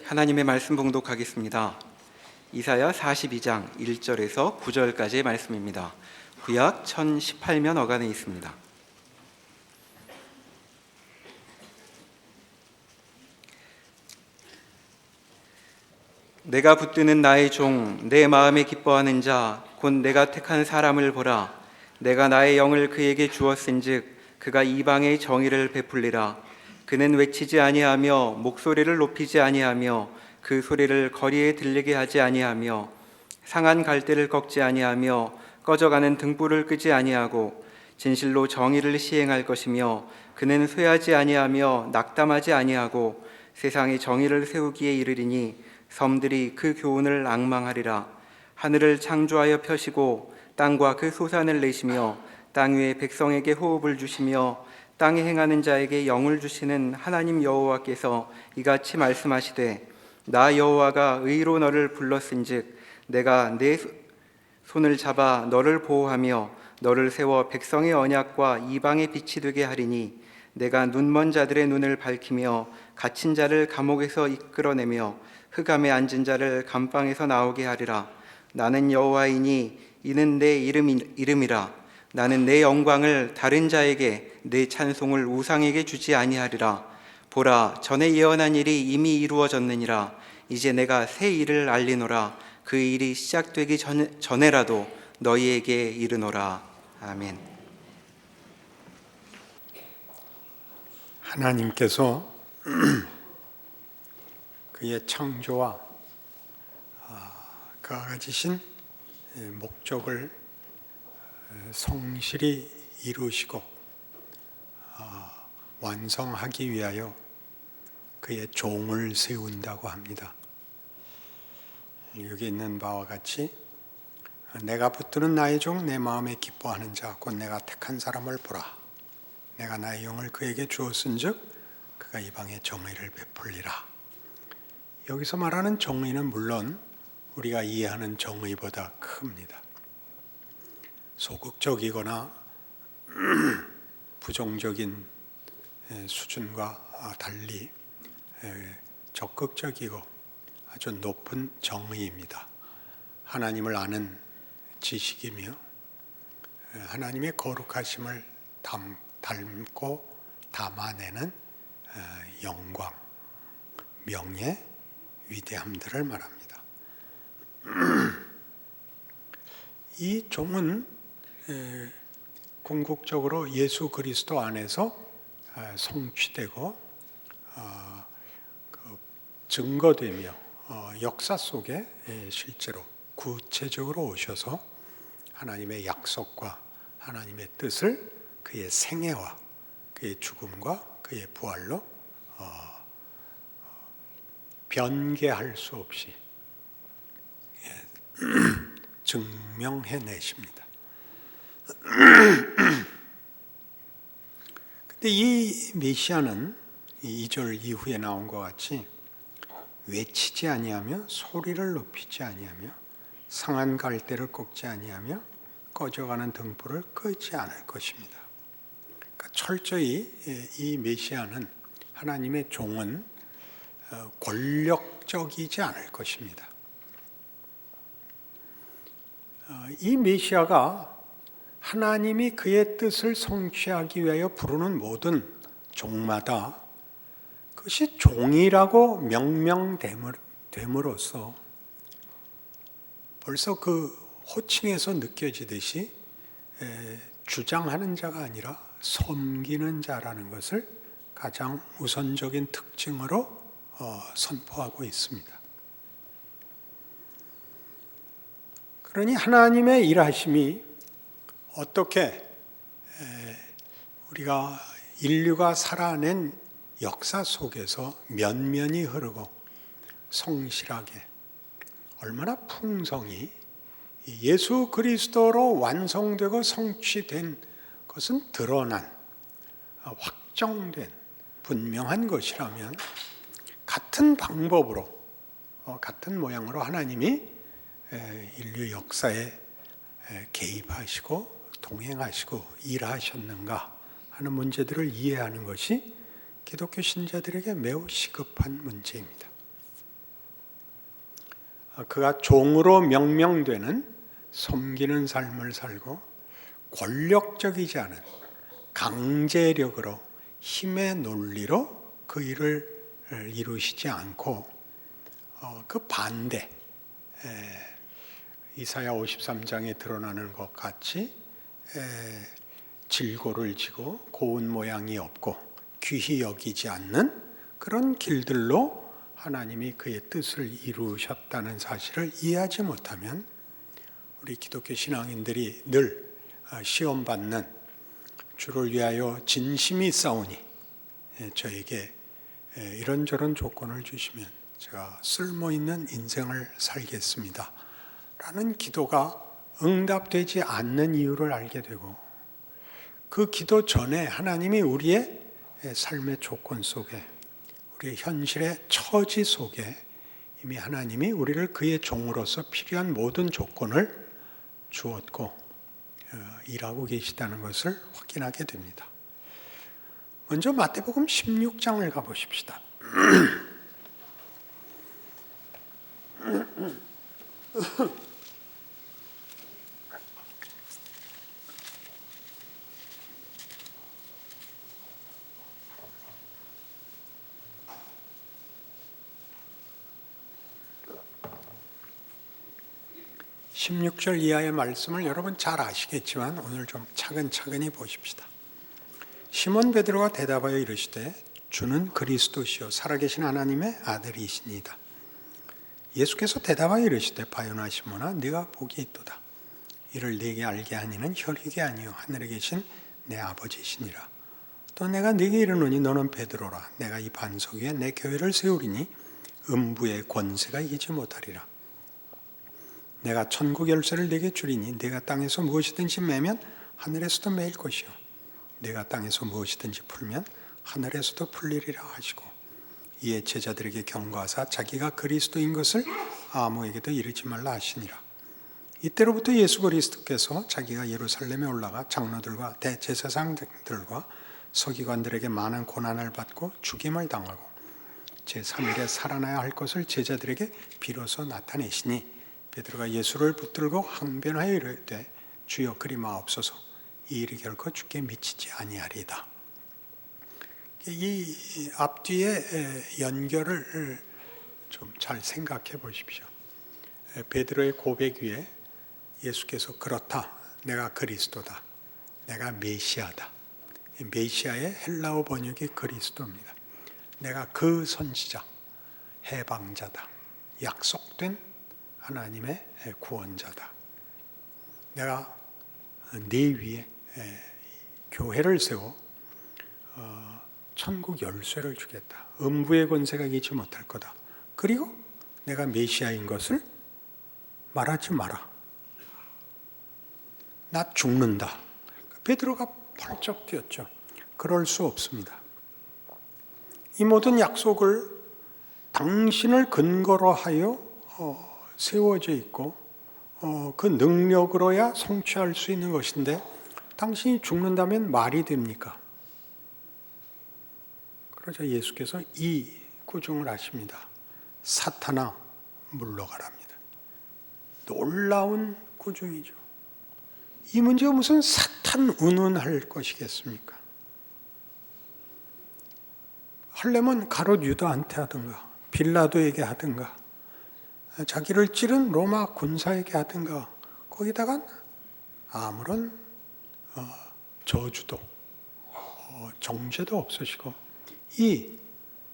하나님의 말씀 봉독하겠습니다. 이사야 42장 1절에서 9절까지의 말씀입니다. 구약 1018면 어간에 있습니다. 내가 붙드는 나의 종, 내 마음에 기뻐하는 자, 곧 내가 택한 사람을 보라. 내가 나의 영을 그에게 주었은즉 그가 이방의 정의를 베풀리라. 그는 외치지 아니하며 목소리를 높이지 아니하며 그 소리를 거리에 들리게 하지 아니하며 상한 갈대를 꺾지 아니하며 꺼져가는 등불을 끄지 아니하고 진실로 정의를 시행할 것이며 그는 쇠하지 아니하며 낙담하지 아니하고 세상에 정의를 세우기에 이르리니 섬들이 그 교훈을 앙망하리라. 하늘을 창조하여 펴시고 땅과 그 소산을 내시며 땅 위에 백성에게 호흡을 주시며 땅에 행하는 자에게 영을 주시는 하나님 여호와께서 이같이 말씀하시되 나 여호와가 의로 너를 불렀은즉 내가 내 손을 잡아 너를 보호하며 너를 세워 백성의 언약과 이방의 빛이 되게 하리니 내가 눈먼 자들의 눈을 밝히며 갇힌 자를 감옥에서 이끌어내며 흑암에 앉은 자를 감방에서 나오게 하리라. 나는 여호와이니 이는 내 이름이라. 나는 내 영광을 다른 자에게 내 찬송을 우상에게 주지 아니하리라. 보라, 전에 예언한 일이 이미 이루어졌느니라. 이제 내가 새 일을 알리노라. 그 일이 시작되기 전에라도 너희에게 이르노라. 아멘. 하나님께서 그의 창조와 그가 가지신 목적을 성실히 이루시고 완성하기 위하여 그의 종을 세운다고 합니다. 여기 있는 바와 같이 내가 붙드는 나의 종, 내 마음에 기뻐하는 자, 곧 내가 택한 사람을 보라. 내가 나의 영을 그에게 주었은즉 그가 이방의 정의를 베풀리라. 여기서 말하는 정의는 물론 우리가 이해하는 정의보다 큽니다. 소극적이거나 부정적인 수준과 달리 적극적이고 아주 높은 정의입니다. 하나님을 아는 지식이며 하나님의 거룩하심을 닮고 담아내는 영광, 명예, 위대함들을 말합니다. 이 종은 궁극적으로 예수 그리스도 안에서 성취되고 증거되며 역사 속에 실제로 구체적으로 오셔서 하나님의 약속과 하나님의 뜻을 그의 생애와 그의 죽음과 그의 부활로 변개할 수 없이 증명해내십니다. 근데 이 메시아는 2절 이후에 나온 것 같이 외치지 아니하며 소리를 높이지 아니하며 상한 갈대를 꺾지 아니하며 꺼져가는 등불을 끄지 않을 것입니다. 그러니까 철저히 이 메시아는 하나님의 종은 권력적이지 않을 것입니다. 이 메시아가 하나님이 그의 뜻을 성취하기 위하여 부르는 모든 종마다 그것이 종이라고 명명됨으로써 벌써 그 호칭에서 느껴지듯이 주장하는 자가 아니라 섬기는 자라는 것을 가장 우선적인 특징으로 선포하고 있습니다. 그러니 하나님의 일하심이 어떻게 우리가 인류가 살아낸 역사 속에서 면면히 흐르고 성실하게 얼마나 풍성히 예수 그리스도로 완성되고 성취된 것은 드러난 확정된 분명한 것이라면 같은 방법으로 같은 모양으로 하나님이 인류 역사에 개입하시고 동행하시고 일하셨는가 하는 문제들을 이해하는 것이 기독교 신자들에게 매우 시급한 문제입니다. 그가 종으로 명명되는 섬기는 삶을 살고 권력적이지 않은 강제력으로 힘의 논리로 그 일을 이루시지 않고 그 반대 이사야 53장에 드러나는 것 같이 질고를 지고 고운 모양이 없고 귀히 여기지 않는 그런 길들로 하나님이 그의 뜻을 이루셨다는 사실을 이해하지 못하면 우리 기독교 신앙인들이 늘 시험받는 주를 위하여 진심이 싸우니 저에게 이런저런 조건을 주시면 제가 쓸모있는 인생을 살겠습니다 라는 기도가 응답되지 않는 이유를 알게 되고, 그 기도 전에 하나님이 우리의 삶의 조건 속에, 우리의 현실의 처지 속에 이미 하나님이 우리를 그의 종으로서 필요한 모든 조건을 주었고 일하고 계시다는 것을 확인하게 됩니다. 먼저 마태복음 16장을 가보십시다. 16절 이하의 말씀을 여러분 잘 아시겠지만 오늘 좀 차근차근히 보십시다. 시몬 베드로가 대답하여 이르시되 주는 그리스도시요 살아계신 하나님의 아들이시니이다. 예수께서 대답하여 이르시되 바요나 시몬아 네가 복이 있도다. 이를 네게 알게 하니는 혈육이 아니요 하늘에 계신 내 아버지시니라. 또 내가 네게 이르노니 너는 베드로라. 내가 이 반석 위에 내 교회를 세우리니 음부의 권세가 이기지 못하리라. 내가 천국 열쇠를 네게 주리니 네가 땅에서 무엇이든지 매면 하늘에서도 매일 것이요 네가 땅에서 무엇이든지 풀면 하늘에서도 풀리리라 하시고, 이에 제자들에게 경고하사 자기가 그리스도인 것을 아무에게도 이르지 말라 하시니라. 이때로부터 예수 그리스도께서 자기가 예루살렘에 올라가 장로들과 대제사장들과 서기관들에게 많은 고난을 받고 죽임을 당하고 제3일에 살아나야 할 것을 제자들에게 비로소 나타내시니, 베드로가 예수를 붙들고 항변하여 이르되 주여 그리 마옵소서 이 일이 결코 주께 미치지 아니하리이다. 이 앞뒤의 연결을 좀 잘 생각해 보십시오. 베드로의 고백 위에 예수께서 그렇다, 내가 그리스도다, 내가 메시아다. 메시아의 헬라어 번역이 그리스도입니다. 내가 그 선지자, 해방자다, 약속된 하나님의 구원자다. 내가 네 위에 교회를 세워 천국 열쇠를 주겠다. 음부의 권세가 이기지 못할 거다. 그리고 내가 메시아인 것을 말하지 마라. 나 죽는다. 베드로가 펄쩍 뛰었죠. 그럴 수 없습니다. 이 모든 약속을 당신을 근거로 하여 세워져 있고 그 능력으로야 성취할 수 있는 것인데 당신이 죽는다면 말이 됩니까? 그러자 예수께서 이 구중을 하십니다. 사탄아 물러가랍니다. 놀라운 구중이죠. 이 문제가 무슨 사탄 운운할 것이겠습니까? 하려면 가롯 유다한테 하든가 빌라도에게 하든가 자기를 찌른 로마 군사에게 하든가 거기다가 아무런 저주도 정죄도 없으시고 이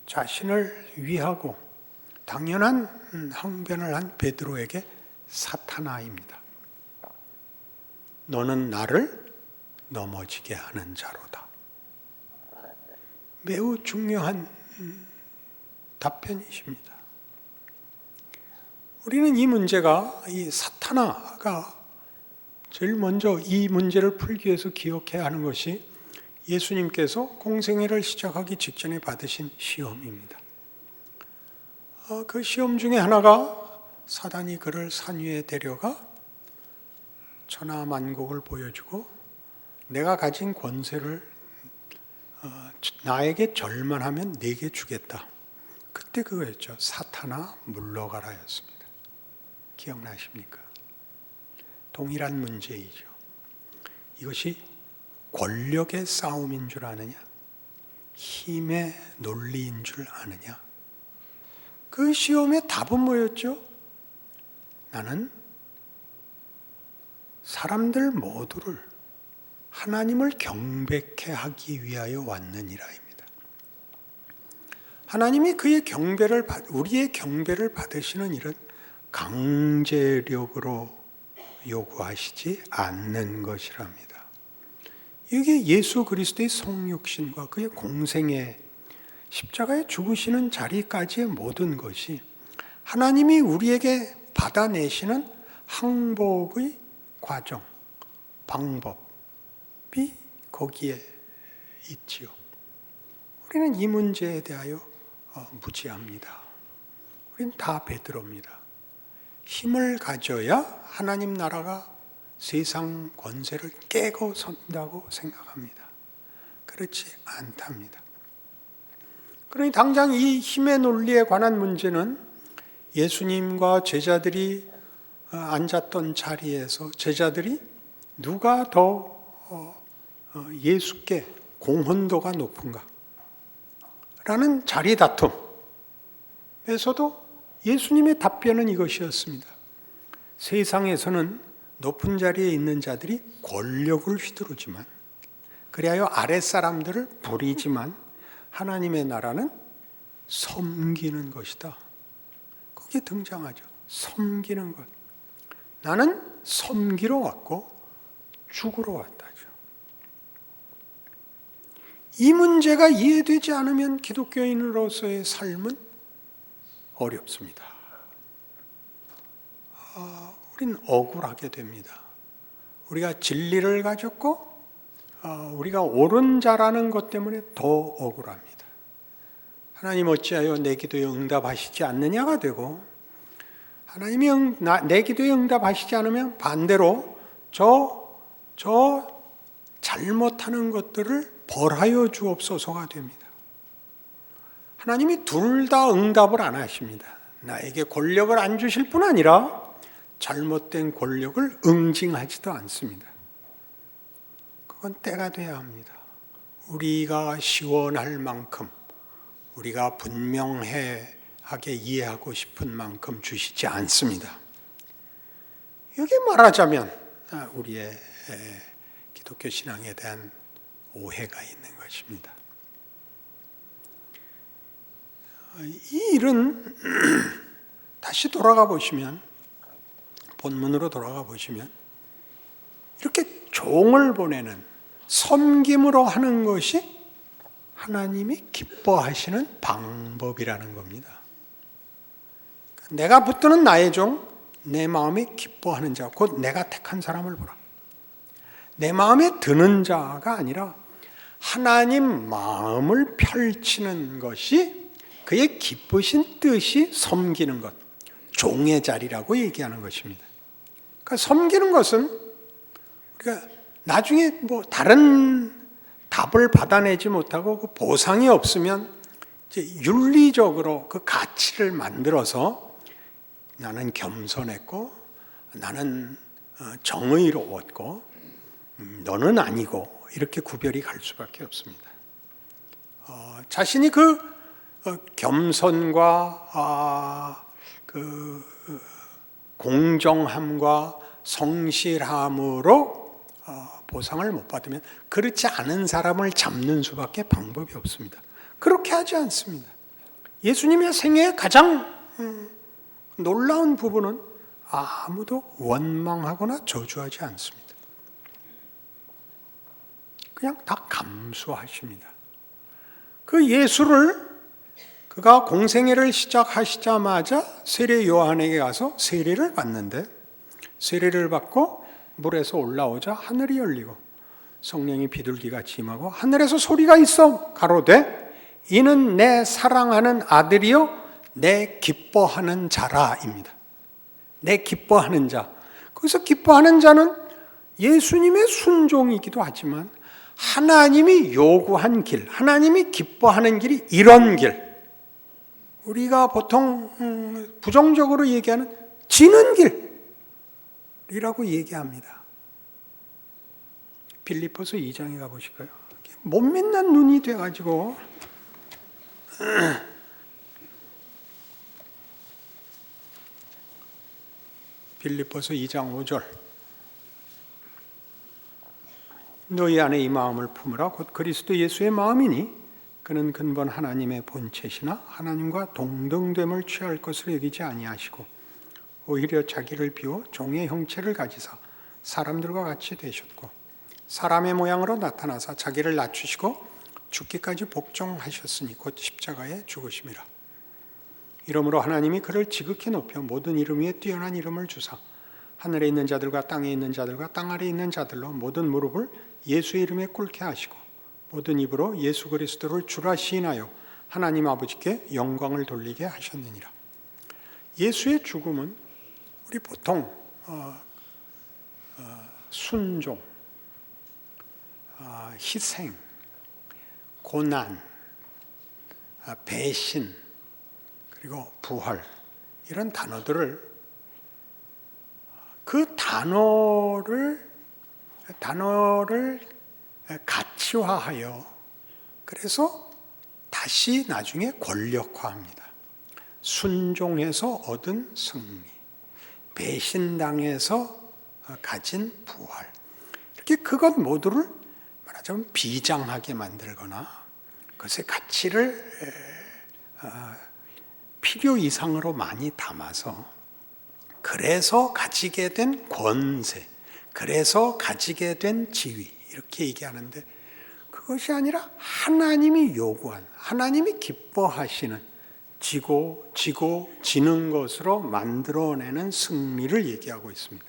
자신을 위하고 당연한 항변을 한 베드로에게 사탄아입니다. 너는 나를 넘어지게 하는 자로다. 매우 중요한 답변이십니다. 우리는 이 문제가, 이 사탄아가 제일 먼저 이 문제를 풀기 위해서 기억해야 하는 것이 예수님께서 공생애를 시작하기 직전에 받으신 시험입니다. 그 시험 중에 하나가 사단이 그를 산 위에 데려가 천하만국을 보여주고 내가 가진 권세를 나에게 절만하면 네게 주겠다. 그때 그거였죠. 사탄아 물러가라였습니다. 기억나십니까? 동일한 문제이죠. 이것이 권력의 싸움인 줄 아느냐? 힘의 논리인 줄 아느냐? 그 시험의 답은 뭐였죠? 나는 사람들 모두를 하나님을 경배케 하기 위하여 왔느니라입니다. 하나님이 우리의 경배를 받으시는 일은 강제력으로 요구하시지 않는 것이랍니다. 이게 예수 그리스도의 성육신과 그의 공생의 십자가에 죽으시는 자리까지의 모든 것이 하나님이 우리에게 받아내시는 항복의 과정, 방법이 거기에 있지요. 우리는 이 문제에 대하여 무지합니다. 우리는 다 베드로입니다. 힘을 가져야 하나님 나라가 세상 권세를 깨고 선다고 생각합니다. 그렇지 않답니다. 그러니 당장 이 힘의 논리에 관한 문제는 예수님과 제자들이 앉았던 자리에서 제자들이 누가 더 예수께 공헌도가 높은가? 라는 자리 다툼에서도 예수님의 답변은 이것이었습니다. 세상에서는 높은 자리에 있는 자들이 권력을 휘두르지만, 그리하여 아랫사람들을 부리지만, 하나님의 나라는 섬기는 것이다. 그게 등장하죠. 섬기는 것. 나는 섬기러 왔고 죽으러 왔다죠. 이 문제가 이해되지 않으면 기독교인으로서의 삶은 어렵습니다. 우린 억울하게 됩니다. 우리가 진리를 가졌고 우리가 옳은 자라는 것 때문에 더 억울합니다. 하나님 어찌하여 내 기도에 응답하시지 않느냐가 되고, 하나님이 내 기도에 응답하시지 않으면 반대로 저 잘못하는 것들을 벌하여 주옵소서가 됩니다. 하나님이 둘 다 응답을 안 하십니다. 나에게 권력을 안 주실 뿐 아니라 잘못된 권력을 응징하지도 않습니다. 그건 때가 돼야 합니다. 우리가 시원할 만큼, 우리가 분명하게 이해하고 싶은 만큼 주시지 않습니다. 이게 말하자면 우리의 기독교 신앙에 대한 오해가 있는 것입니다. 이 일은 다시 돌아가 보시면, 본문으로 돌아가 보시면 이렇게 종을 보내는 섬김으로 하는 것이 하나님이 기뻐하시는 방법이라는 겁니다. 내가 붙드는 나의 종, 내 마음에 기뻐하는 자, 곧 내가 택한 사람을 보라. 내 마음에 드는 자가 아니라 하나님 마음을 펼치는 것이 그의 기쁘신 뜻이 섬기는 것, 종의 자리라고 얘기하는 것입니다. 그러니까 섬기는 것은 우리가 나중에 다른 답을 받아내지 못하고 그 보상이 없으면 이제 윤리적으로 그 가치를 만들어서 나는 겸손했고 나는 정의로웠고 너는 아니고 이렇게 구별이 갈 수밖에 없습니다. 자신이 그 겸손과 그 공정함과 성실함으로 보상을 못 받으면 그렇지 않은 사람을 잡는 수밖에 방법이 없습니다. 그렇게 하지 않습니다. 예수님의 생애의 가장 놀라운 부분은 아무도 원망하거나 저주하지 않습니다. 그냥 다 감수하십니다. 그 예수를 그가 공생애를 시작하시자마자 세례 요한에게 가서 세례를 받는데, 세례를 받고 물에서 올라오자 하늘이 열리고 성령이 비둘기같이 임하고 하늘에서 소리가 있어 가로되 이는 내 사랑하는 아들이요 내 기뻐하는 자라입니다. 내 기뻐하는 자. 거기서 기뻐하는 자는 예수님의 순종이기도 하지만 하나님이 요구한 길, 하나님이 기뻐하는 길이 이런 길, 우리가 보통 부정적으로 얘기하는 지는 길이라고 얘기합니다. 빌립보서 2장에 가보실까요? 못 믿는 눈이 돼가지고 빌립보서 2장 5절 너희 안에 이 마음을 품으라 곧 그리스도 예수의 마음이니 그는 근본 하나님의 본체시나 하나님과 동등됨을 취할 것으로 여기지 아니하시고 오히려 자기를 비워 종의 형체를 가지사 사람들과 같이 되셨고 사람의 모양으로 나타나사 자기를 낮추시고 죽기까지 복종하셨으니 곧 십자가에 죽으심이라. 이러므로 하나님이 그를 지극히 높여 모든 이름 위에 뛰어난 이름을 주사 하늘에 있는 자들과 땅에 있는 자들과 땅 아래에 있는 자들로 모든 무릎을 예수의 이름에 꿇게 하시고 모든 입으로 예수 그리스도를 주라 시인하여 하나님 아버지께 영광을 돌리게 하셨느니라. 예수의 죽음은 우리 보통 순종, 희생, 고난, 배신, 그리고 부활 이런 단어들을 그 단어를 가치화하여 그래서 다시 나중에 권력화합니다. 순종해서 얻은 승리, 배신당해서 가진 부활 이렇게 그것 모두를 말하자면 비장하게 만들거나 그것의 가치를 필요 이상으로 많이 담아서 그래서 가지게 된 권세, 그래서 가지게 된 지위 이렇게 얘기하는데 그것이 아니라 하나님이 요구한, 하나님이 기뻐하시는 지고 지는 것으로 만들어내는 승리를 얘기하고 있습니다.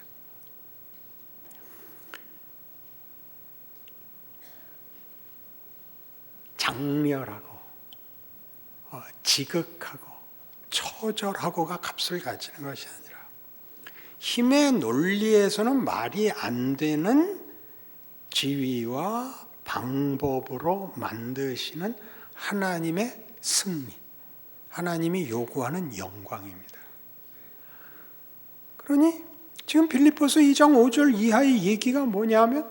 장렬하고 지극하고 처절하고가 값을 가지는 것이 아니라 힘의 논리에서는 말이 안 되는 지위와 방법으로 만드시는 하나님의 승리, 하나님이 요구하는 영광입니다. 그러니 지금 빌립보서 2장 5절 이하의 얘기가 뭐냐면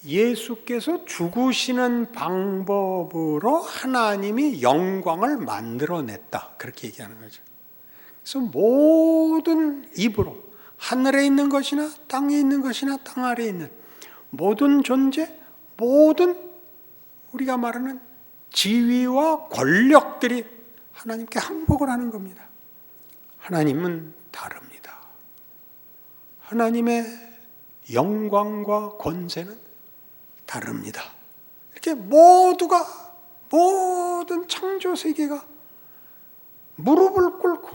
예수께서 죽으시는 방법으로 하나님이 영광을 만들어냈다. 그렇게 얘기하는 거죠. 그래서 모든 입으로 하늘에 있는 것이나 땅에 있는 것이나 땅 아래에 있는 모든 존재, 모든 우리가 말하는 지위와 권력들이 하나님께 항복을 하는 겁니다. 하나님은 다릅니다. 하나님의 영광과 권세는 다릅니다. 이렇게 모두가 모든 창조 세계가 무릎을 꿇고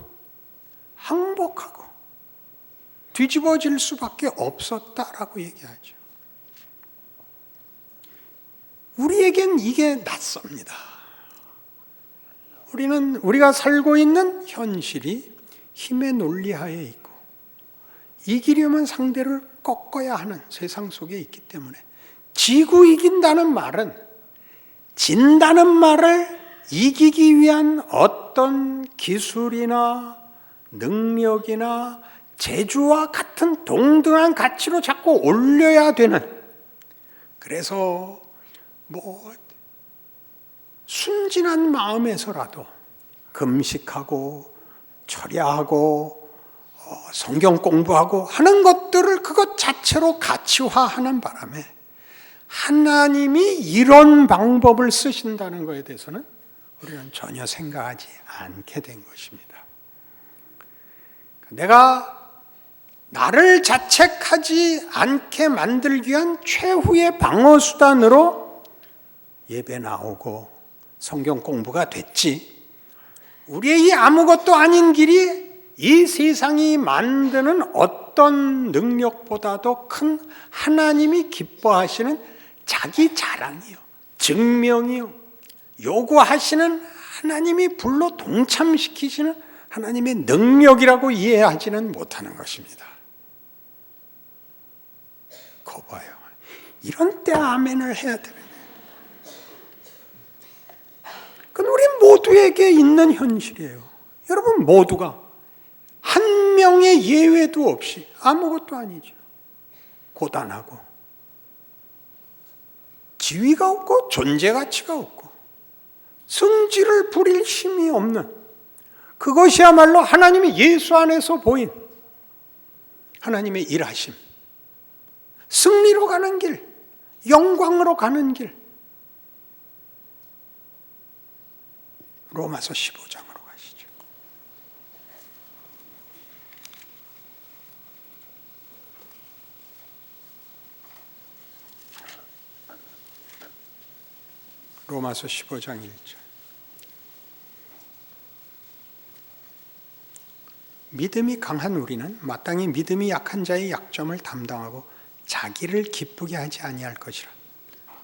항복하고 뒤집어질 수밖에 없었다라고 얘기하죠. 우리에겐 이게 낯섭니다. 우리가 살고 있는 현실이 힘의 논리하에 있고 이기려면 상대를 꺾어야 하는 세상 속에 있기 때문에 지고 이긴다는 말은 진다는 말을 이기기 위한 어떤 기술이나 능력이나 재주와 같은 동등한 가치로 자꾸 올려야 되는 그래서 순진한 마음에서라도 금식하고 철야하고 성경 공부하고 하는 것들을 그것 자체로 가치화하는 바람에 하나님이 이런 방법을 쓰신다는 것에 대해서는 우리는 전혀 생각하지 않게 된 것입니다. 내가 나를 자책하지 않게 만들기 위한 최후의 방어수단으로 예배 나오고 성경 공부가 됐지 우리의 이 아무것도 아닌 길이 이 세상이 만드는 어떤 능력보다도 큰 하나님이 기뻐하시는 자기 자랑이요, 증명이요, 요구하시는 하나님이 불로 동참시키시는 하나님의 능력이라고 이해하지는 못하는 것입니다. 거 봐요. 이런 때 아멘을 해야 되는 거예요. 그건 우리 모두에게 있는 현실이에요. 여러분 모두가 한 명의 예외도 없이 아무것도 아니죠. 고단하고 지위가 없고 존재 가치가 없고 성질을 부릴 힘이 없는, 그것이야말로 하나님의 예수 안에서 보인 하나님의 일하심, 승리로 가는 길, 영광으로 가는 길. 로마서 15장으로 가시죠. 로마서 15장 1절. 믿음이 강한 우리는 마땅히 믿음이 약한 자의 약점을 담당하고 자기를 기쁘게 하지 아니할 것이라.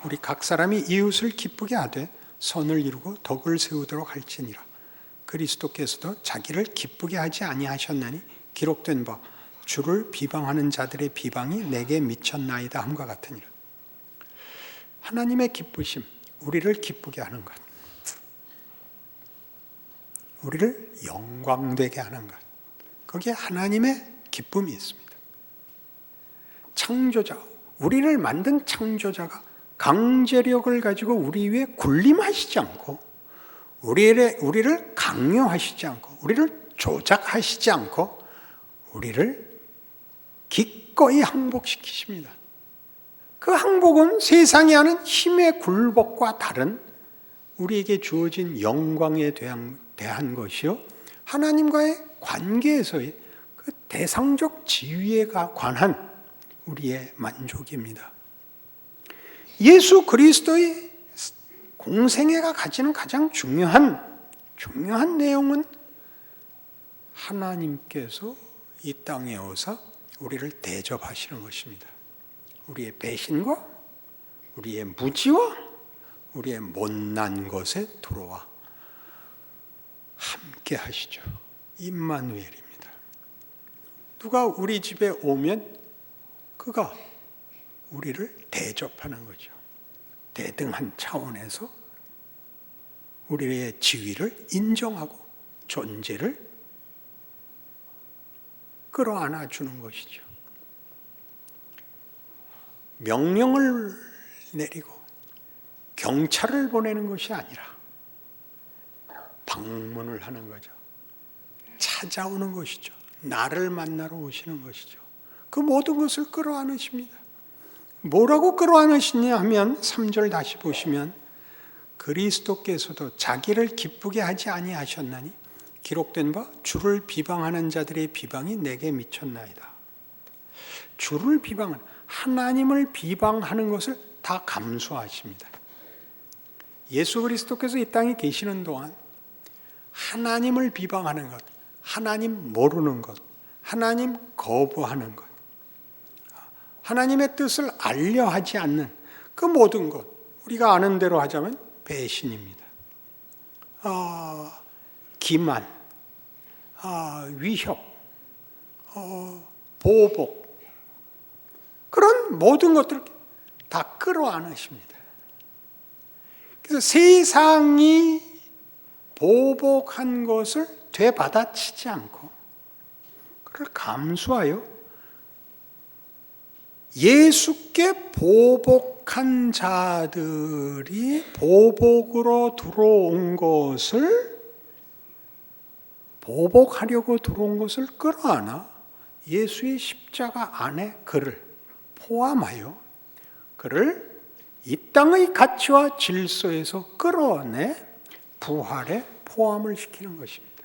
우리 각 사람이 이웃을 기쁘게 하되 선을 이루고 덕을 세우도록 할지니라. 그리스도께서도 자기를 기쁘게 하지 아니하셨나니 기록된 바 주를 비방하는 자들의 비방이 내게 미쳤나이다 함과 같으니라. 하나님의 기쁘심, 우리를 기쁘게 하는 것, 우리를 영광되게 하는 것, 거기에 하나님의 기쁨이 있습니다. 창조자, 우리를 만든 창조자가 강제력을 가지고 우리 위에 군림하시지 않고, 우리를 강요하시지 않고, 우리를 조작하시지 않고 우리를 기꺼이 항복시키십니다. 그 항복은 세상이 하는 힘의 굴복과 다른 우리에게 주어진 영광에 대한 것이요, 하나님과의 관계에서의 그 대상적 지위에 관한 우리의 만족입니다. 예수 그리스도의 공생애가 가지는 가장 중요한 내용은 하나님께서 이 땅에 오사 우리를 대접하시는 것입니다. 우리의 배신과 우리의 무지와 우리의 못난 것에 들어와 함께 하시죠. 임마누엘입니다. 누가 우리 집에 오면 그가 우리를 대접하는 거죠. 대등한 차원에서 우리의 지위를 인정하고 존재를 끌어안아 주는 것이죠. 명령을 내리고 경찰을 보내는 것이 아니라 방문을 하는 거죠. 찾아오는 것이죠. 나를 만나러 오시는 것이죠. 그 모든 것을 끌어안으십니다. 뭐라고 끌어안으시냐 하면 3절 다시 보시면 그리스도께서도 자기를 기쁘게 하지 아니하셨나니 기록된 바 주를 비방하는 자들의 비방이 내게 미쳤나이다. 주를 비방하는, 하나님을 비방하는 것을 다 감수하십니다. 예수 그리스도께서 이 땅에 계시는 동안 하나님을 비방하는 것, 하나님 모르는 것, 하나님 거부하는 것, 하나님의 뜻을 알려 하지 않는 그 모든 것, 우리가 아는 대로 하자면 배신입니다. 기만, 위협, 보복, 그런 모든 것들을 다 끌어안으십니다. 그래서 세상이 보복한 것을 되받아치지 않고 그걸 감수하여 예수께 보복한 자들이 보복으로 들어온 것을, 보복하려고 들어온 것을 끌어안아 예수의 십자가 안에 그를 포함하여 그를 이 땅의 가치와 질서에서 끌어내 부활에 포함을 시키는 것입니다.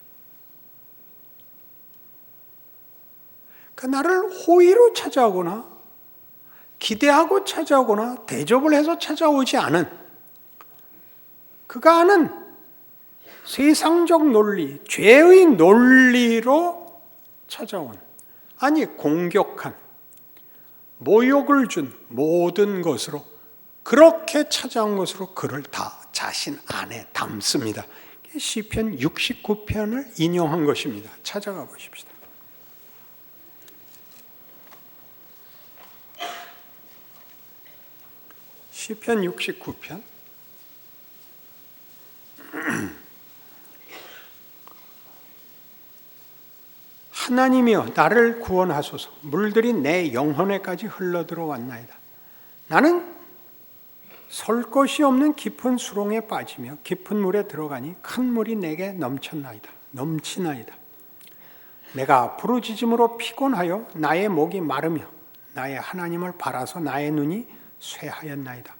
그 나를 호의로 찾아오거나 기대하고 찾아오거나 대접을 해서 찾아오지 않은, 그가 아는 세상적 논리, 죄의 논리로 찾아온, 아니 공격한, 모욕을 준 모든 것으로 그렇게 찾아온 것으로 그를 다 자신 안에 담습니다. 시편 69편을 인용한 것입니다. 찾아가 보십시다. 시편 69편 하나님이여 나를 구원하소서. 물들이 내 영혼에까지 흘러들어왔나이다. 나는 설 곳이 없는 깊은 수렁에 빠지며 깊은 물에 들어가니 큰 물이 내게 넘치나이다. 내가 부르짖음으로 피곤하여 나의 목이 마르며 나의 하나님을 바라서 나의 눈이 쇠하였나이다.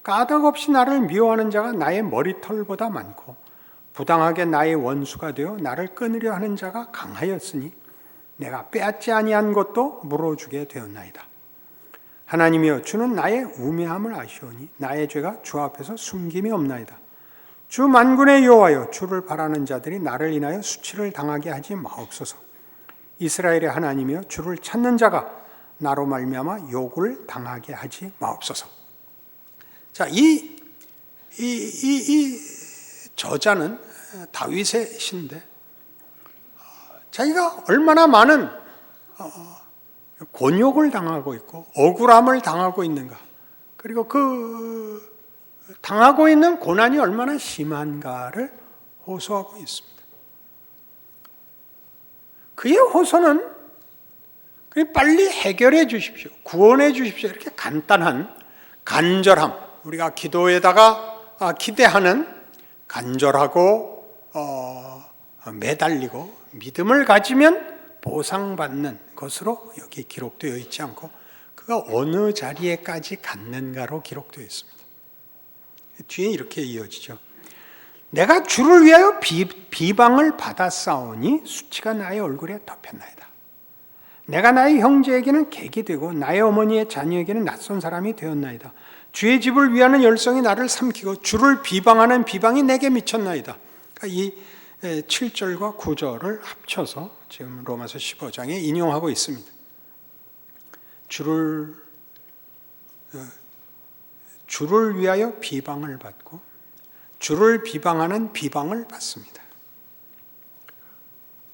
까닭없이 나를 미워하는 자가 나의 머리털보다 많고 부당하게 나의 원수가 되어 나를 끊으려 하는 자가 강하였으니 내가 빼앗지 아니한 것도 물어주게 되었나이다. 하나님이여 주는 나의 우매함을 아시오니 나의 죄가 주 앞에서 숨김이 없나이다. 주 만군의 여호와여 주를 바라는 자들이 나를 인하여 수치를 당하게 하지 마옵소서. 이스라엘의 하나님이여 주를 찾는 자가 나로 말미암아 욕을 당하게 하지 마옵소서. 자, 이 저자는 다윗의 시인데 자기가 얼마나 많은 곤욕을 당하고 있고 억울함을 당하고 있는가, 그리고 그 당하고 있는 고난이 얼마나 심한가를 호소하고 있습니다. 그의 호소는 그냥 빨리 해결해 주십시오, 구원해 주십시오, 이렇게 간단한 간절함, 우리가 기도에다가 기대하는 간절하고 매달리고 믿음을 가지면 보상받는 것으로 여기 기록되어 있지 않고 그가 어느 자리에까지 갔는가로 기록되어 있습니다. 뒤에 이렇게 이어지죠. 내가 주를 위하여 비방을 받았사오니 수치가 나의 얼굴에 덮였나이다. 내가 나의 형제에게는 객이 되고 나의 어머니의 자녀에게는 낯선 사람이 되었나이다. 주의 집을 위하는 열성이 나를 삼키고 주를 비방하는 비방이 내게 미쳤나이다. 그러니까 이 7절과 9절을 합쳐서 지금 로마서 15장에 인용하고 있습니다. 주를 위하여 비방을 받고 주를 비방하는 비방을 받습니다.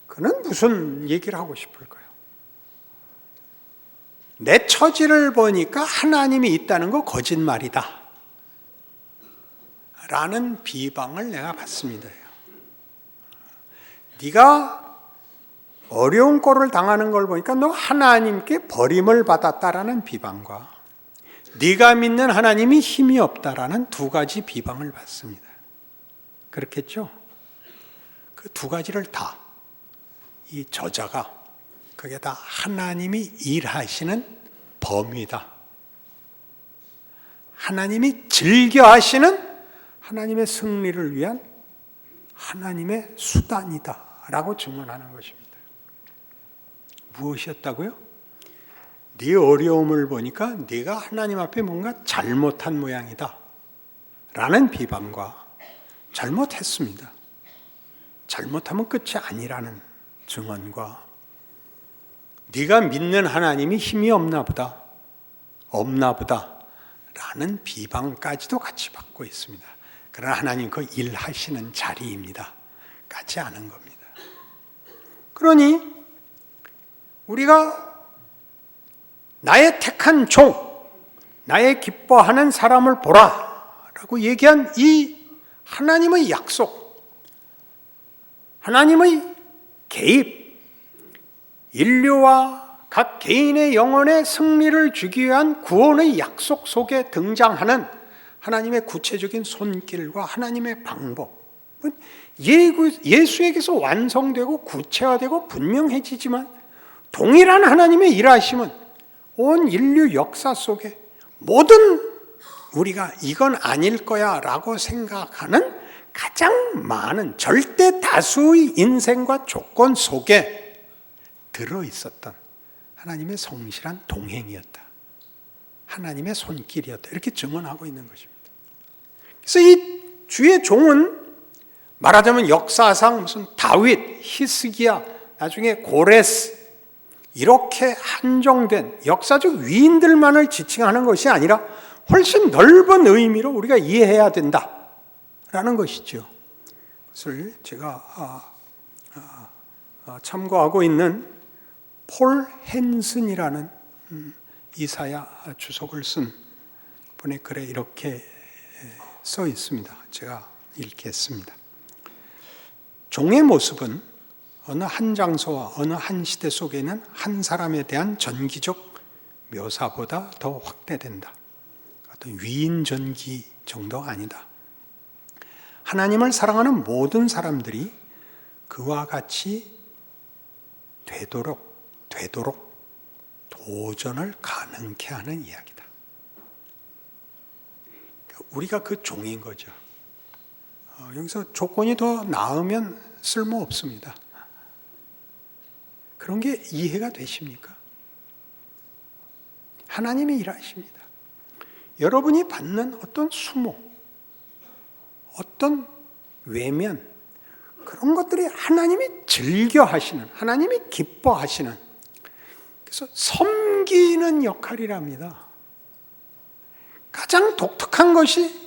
그는 무슨 얘기를 하고 싶을까요? 내 처지를 보니까 하나님이 있다는 거 거짓말이다 라는 비방을 내가 받습니다. 네가 어려운 꼴을 당하는 걸 보니까 너 하나님께 버림을 받았다라는 비방과 네가 믿는 하나님이 힘이 없다라는 두 가지 비방을 받습니다. 그렇겠죠? 그 두 가지를 다 이 저자가 그게 다 하나님이 일하시는 범위다, 하나님이 즐겨 하시는 하나님의 승리를 위한 하나님의 수단이다 라고 증언하는 것입니다. 무엇이었다고요? 네 어려움을 보니까 네가 하나님 앞에 뭔가 잘못한 모양이다 라는 비방과 잘못했습니다, 잘못하면 끝이 아니라는 증언과 네가 믿는 하나님이 힘이 없나 보다 라는 비방까지도 같이 받고 있습니다. 그러나 하나님 그 일하시는 자리입니다 까지 아는 겁니다. 그러니 우리가 나의 택한 종, 나의 기뻐하는 사람을 보라 라고 얘기한 이 하나님의 약속, 하나님의 개입, 인류와 각 개인의 영혼의 승리를 주기 위한 구원의 약속 속에 등장하는 하나님의 구체적인 손길과 하나님의 방법은 예수에게서 완성되고 구체화되고 분명해지지만 동일한 하나님의 일하심은 온 인류 역사 속에 모든 우리가 이건 아닐 거야 라고 생각하는 가장 많은 절대 다수의 인생과 조건 속에 들어있었던 하나님의 성실한 동행이었다, 하나님의 손길이었다, 이렇게 증언하고 있는 것입니다. 그래서 이 주의 종은 말하자면 역사상 무슨 다윗, 히스기야, 나중에 고레스 이렇게 한정된 역사적 위인들만을 지칭하는 것이 아니라 훨씬 넓은 의미로 우리가 이해해야 된다라는 것이죠. 그것을 제가 참고하고 있는 폴 헨슨이라는 이사야 주석을 쓴 분의 글에 이렇게 써 있습니다. 제가 읽겠습니다. 종의 모습은 어느 한 장소와 어느 한 시대 속에는 한 사람에 대한 전기적 묘사보다 더 확대된다. 어떤 위인 전기 정도가 아니다. 하나님을 사랑하는 모든 사람들이 그와 같이 되도록 도전을 가능케 하는 이야기다. 우리가 그 종인 거죠. 여기서 조건이 더 나으면 쓸모 없습니다. 그런 게 이해가 되십니까? 하나님이 일하십니다. 여러분이 받는 어떤 수모, 어떤 외면, 그런 것들이 하나님이 즐겨하시는, 하나님이 기뻐하시는, 그래서 섬기는 역할이랍니다. 가장 독특한 것이,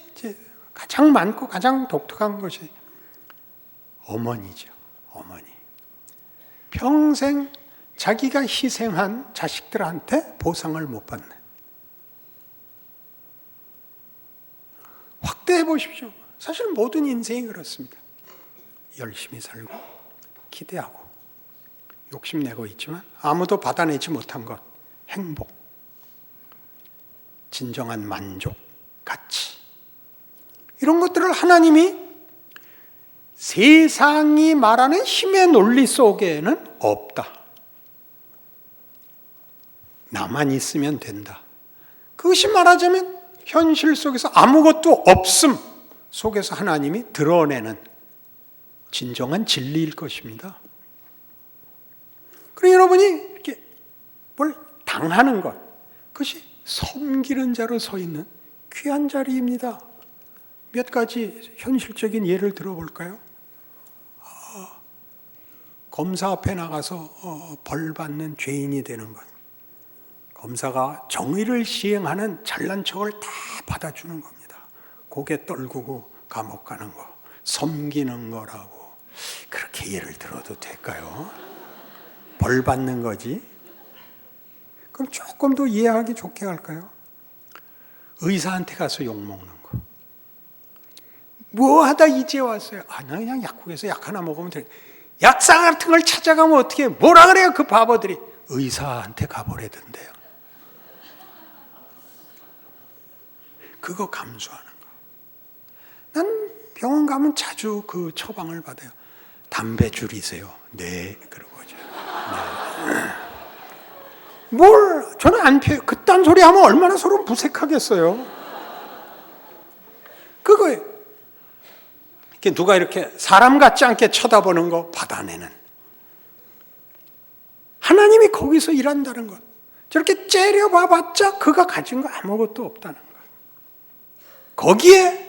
가장 많고 가장 독특한 것이 어머니죠. 어머니. 평생 자기가 희생한 자식들한테 보상을 못 받는. 확대해 보십시오. 사실 모든 인생이 그렇습니다. 열심히 살고 기대하고 욕심내고 있지만 아무도 받아내지 못한 것, 행복, 진정한 만족, 가치, 이런 것들을 하나님이 세상이 말하는 힘의 논리 속에는 없다. 나만 있으면 된다. 그것이 말하자면 현실 속에서 아무것도 없음 속에서 하나님이 드러내는 진정한 진리일 것입니다. 그리고 여러분이 이렇게 뭘 당하는 것, 그것이 섬기는 자로 서 있는 귀한 자리입니다. 몇 가지 현실적인 예를 들어볼까요? 검사 앞에 나가서 벌 받는 죄인이 되는 것. 검사가 정의를 시행하는 잘난 척을 다 받아주는 겁니다. 고개 떨구고 감옥 가는 거, 섬기는 거라고. 그렇게 예를 들어도 될까요? 벌 받는 거지. 그럼 조금 더 이해하기 좋게 할까요? 의사한테 가서 욕먹는 거. 뭐 하다 이제 왔어요? 나 그냥 약국에서 약 하나 먹으면 돼. 약사 같은 걸 찾아가면 어떻게 해요? 뭐라 그래요 그 바보들이? 의사한테 가보래던데요. 그거 감수하는 거. 난 병원 가면 자주 그 처방을 받아요. 담배 줄이세요. 네, 그러고죠. 네. 저는 안 피워요. 그딴 소리 하면 얼마나 서로 무색하겠어요. 그거예요. 이렇게 누가 이렇게 사람 같지 않게 쳐다보는 거 받아내는. 하나님이 거기서 일한다는 것. 저렇게 째려봐봤자 그가 가진 거 아무것도 없다는 것. 거기에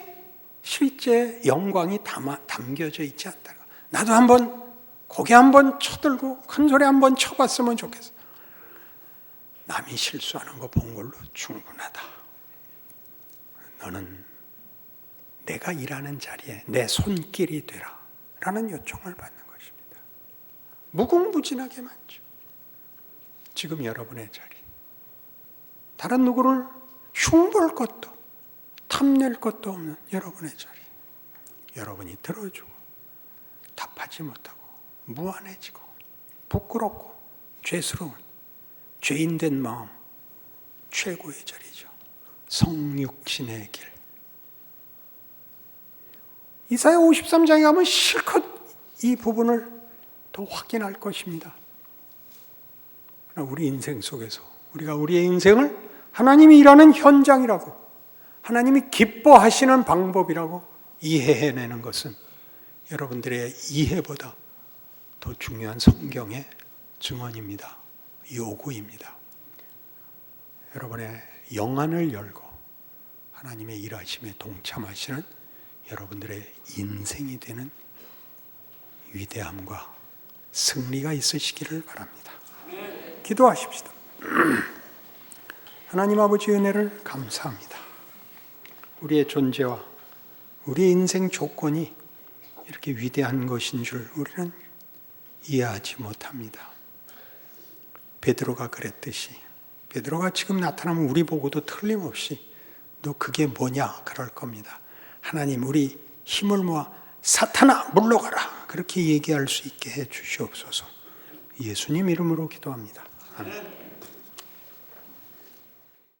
실제 영광이 담겨져 있지 않다는 것. 나도 한번 고개 한번 쳐들고 큰 소리 한번 쳐봤으면 좋겠어. 남이 실수하는 거 본 걸로 충분하다. 너는 내가 일하는 자리에 내 손길이 되라 라는 요청을 받는 것입니다. 무궁무진하게 많죠. 지금 여러분의 자리, 다른 누구를 흉볼 것도 탐낼 것도 없는 여러분의 자리, 여러분이 들어주고 답하지 못하고 무안해지고 부끄럽고 죄스러운 죄인된 마음, 최고의 자리죠. 성육신의 길. 이사야 53장에 가면 실컷 이 부분을 더 확인할 것입니다. 우리 인생 속에서 우리가 우리의 인생을 하나님이 일하는 현장이라고, 하나님이 기뻐하시는 방법이라고 이해해내는 것은 여러분들의 이해보다 더 중요한 성경의 증언입니다. 요구입니다. 여러분의 영안을 열고 하나님의 일하심에 동참하시는 여러분들의 인생이 되는 위대함과 승리가 있으시기를 바랍니다. 기도하십시다. 하나님 아버지 은혜를 감사합니다. 우리의 존재와 우리의 인생 조건이 이렇게 위대한 것인 줄 우리는 이해하지 못합니다. 베드로가 그랬듯이, 베드로가 지금 나타나면 우리 보고도 틀림없이 너 그게 뭐냐 그럴 겁니다. 하나님, 우리 힘을 모아 사탄아 물러가라 그렇게 얘기할 수 있게 해 주시옵소서. 예수님 이름으로 기도합니다. 아멘.